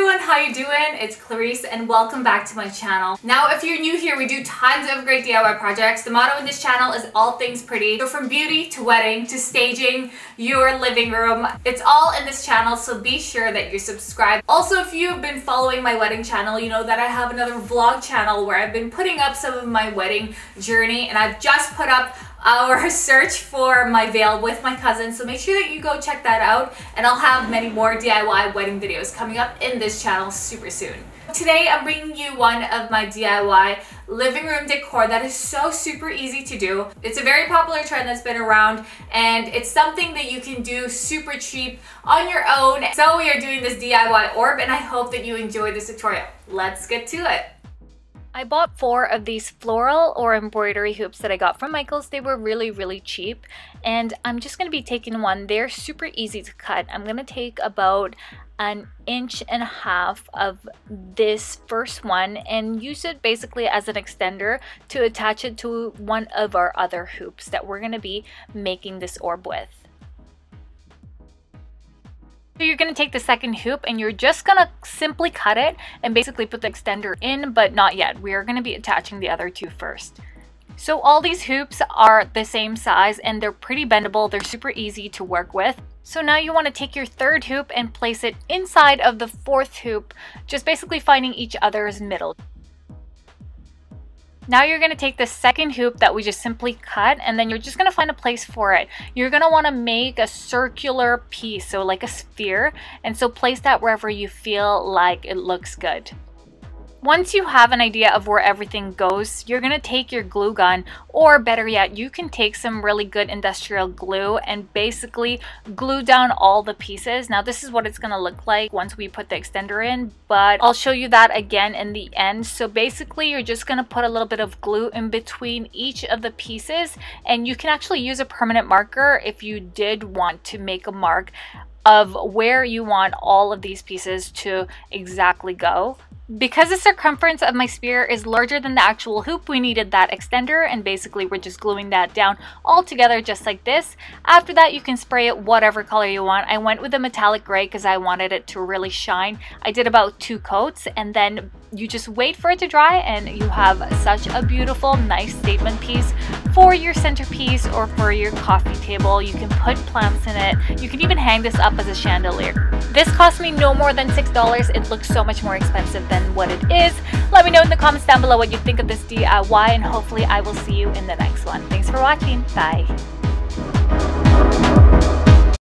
everyone, how you doing? It's Clarizz and welcome back to my channel. Now, if you're new here, we do tons of great DIY projects. The motto in this channel is all things pretty. So from beauty to wedding to staging your living room, it's all in this channel, so be sure that you're subscribed. Also, if you've been following my wedding channel, you know that I have another vlog channel where I've been putting up some of my wedding journey, and I've just put up our search for my veil with my cousin, so make sure that you go check that out, and I'll have many more DIY wedding videos coming up in this channel super soon. Today I'm bringing you one of my DIY living room decor that is so super easy to do. It's a very popular trend that's been around, and it's something that you can do super cheap on your own. So we are doing this DIY orb, and I hope that you enjoy this tutorial. Let's get to it. I bought 4 of these floral or embroidery hoops that I got from Michael's. They were really cheap, and I'm just going to be taking one. They're super easy to cut. I'm going to take about 1.5 inches of this first one and use it basically as an extender to attach it to one of our other hoops that we're going to be making this orb with. So you're going to take the second hoop and you're just going to simply cut it and basically put the extender in, but not yet. We are going to be attaching the other 2 first. So all these hoops are the same size and they're pretty bendable. They're super easy to work with. So now you want to take your third hoop and place it inside of the 4th hoop, just basically finding each other's middle. Now you're going to take the second hoop that we just simply cut, and then you're just going to find a place for it. You're going to want to make a circular piece, so like a sphere, and so place that wherever you feel like it looks good. Once you have an idea of where everything goes, you're going to take your glue gun, or better yet, you can take some really good industrial glue and basically glue down all the pieces. Now this is what it's going to look like once we put the extender in, but I'll show you that again in the end. So basically you're just going to put a little bit of glue in between each of the pieces, and you can actually use a permanent marker if you did want to make a mark of where you want all of these pieces to exactly go. Because the circumference of my sphere is larger than the actual hoop, we needed that extender, and basically we're just gluing that down all together just like this. After that, you can spray it whatever color you want. I went with a metallic gray because I wanted it to really shine. I did about 2 coats, and then you just wait for it to dry and you have such a beautiful, nice statement piece for your centerpiece or for your coffee table. You can put plants in it. You can even hang this up as a chandelier. This cost me no more than $6. It looks so much more expensive than what it is. Let me know in the comments down below what you think of this DIY, and hopefully I will see you in the next one. Thanks for watching. Bye.